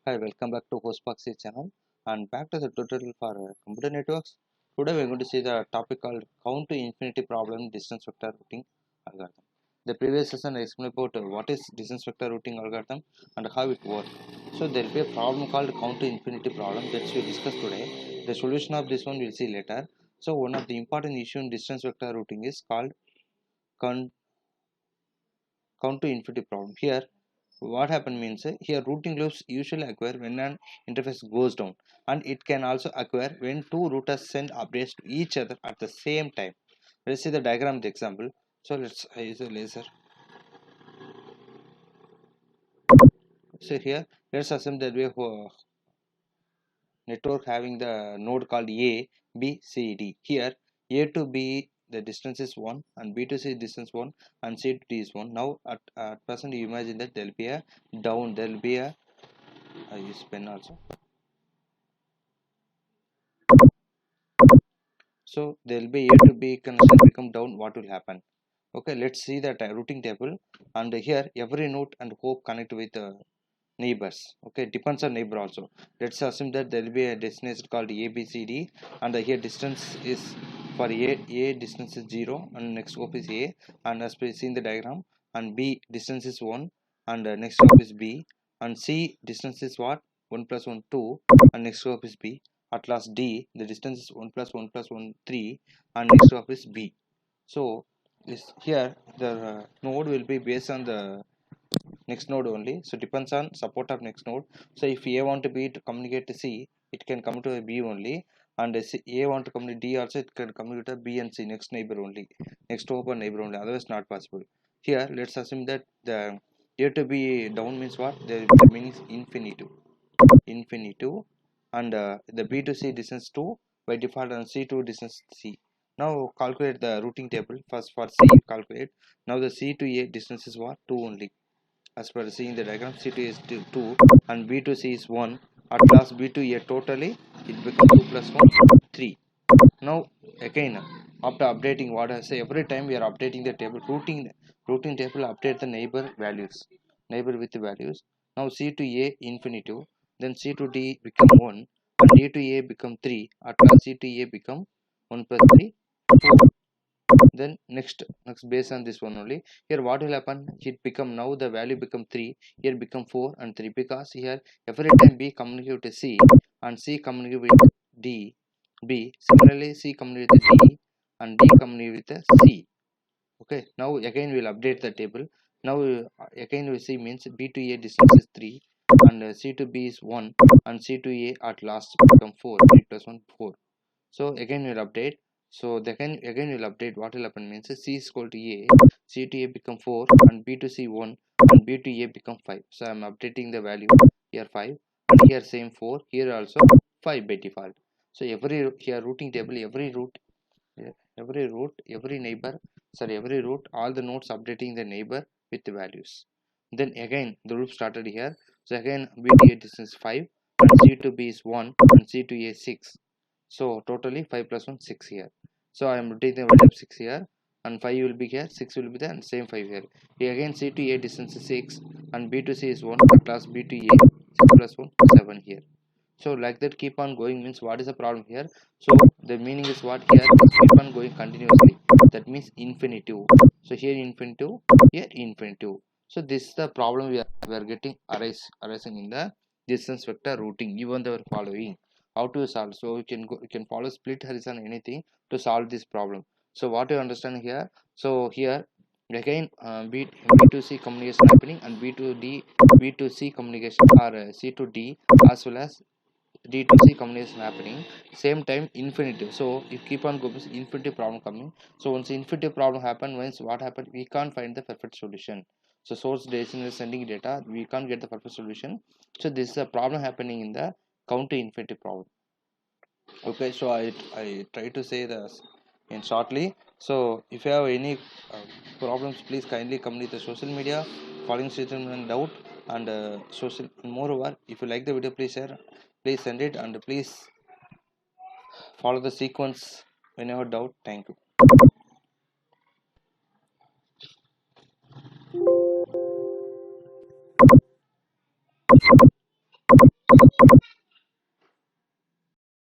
Hi, welcome back to HostboxcseGate channel and back to the tutorial for computer networks. Today we are going to see the topic called count to infinity problem distance vector routing algorithm. The previous session I explained about what is distance vector routing algorithm and how it works. So there will be a problem called count to infinity problem that we discuss today. The solution of this one we will see later. So one of the important issue in distance vector routing is called count to infinity problem. Here what happen means here routing loops usually occur when an interface goes down, and it can also occur when two routers send updates to each other at the same time. Let's see the diagram of the example. So let's use a laser. So here let's assume that we have a network having the node called A, B, C, D. Here A to B the distance is 1 and B to C distance 1 and C to D is 1. Now at present you imagine that there will be a down, there will be a I use pen also. So there will be A to B connection become down. What will happen? Okay, let's see the routing table. And here every node and hope connect with neighbors. Okay, depends on neighbor also. Let's assume that there will be a destination called A B C D, and here distance is for A distance is 0 and next hope is A, and as we see in the diagram, and B distance is 1 and next hope is B, and C distance is what 1 plus 1 2 and next hope is B. At last D the distance is 1 plus 1 plus 1 3 and next hope is B. So is here the node will be based on the next node only, so depends on support of next node. So if A want to B to communicate to C, it can come to a B only, and A want to communicate D also, it can communicate to B and C, next neighbor only, next open neighbor only, otherwise not possible. Here let's assume that the A to B down means what, the means infinitive, and the B to C distance 2 by default and C to distance C. Now calculate the routing table. First for C calculate. Now the C to A distance is what, 2 only. As per seeing the diagram, C to A is 2 and B to C is 1. At last B to A totally it becomes 2 plus 1 3. Now again after updating what I say, every time we are updating the table, routing table update the neighbor with the values. Now C to A infinitive, then C to D become 1 and D to A become 3. At last C to A become 1 plus 3 4. Then next based on this one only, here what will happen, it become, now the value become 3, here become 4 and 3, because here every time B communicate with C and C communicate with D B, similarly C communicate with D and D communicate with C. Okay, now again we will update the table. Now again we see means B to A distance is 3 and C to B is 1 and C to A at last become 4, 3 plus 1 4. So again we'll update. So again we'll update. What will happen means C is equal to A, C to A become 4 and B to C 1 and B to A become 5. So I'm updating the value here 5 and here same 4, here also 5 by default. So every here routing table, every route, every neighbor, sorry, every route, all the nodes updating the neighbor with the values. Then again the loop started here. So again B to A distance 5 and C to B is 1 and C to A 6. So totally 5 plus 1 6 here. So I am taking the value of 6 here and 5 will be here, 6 will be there and same 5 here. Here again C to A distance is 6 and B to C is 1, at last B to A 6 plus 1 7 here. So like that keep on going means what is the problem here? So the meaning is what here is keep on going continuously, that means infinitive. So here infinitive, here infinitive. So this is the problem we are getting arising in the distance vector routing, even though following how to solve. So you can follow split horizon anything to solve this problem. So what you understand here, so here again B to C communication happening and B to C communication, or C to D as well as D to C combination happening same time infinitive. So if keep on going, infinitive problem coming. So once infinitive problem happen, once what happened, we can't find the perfect solution. So source destination is sending data, we can't get the perfect solution. So this is a problem happening in the count to infinity problem. Okay, so I try to say this in shortly. So if you have any problems, please kindly communicate the social media, following statement doubt and social. Moreover, if you like the video, please share, please send it, and please follow the sequence whenever doubt. Thank you.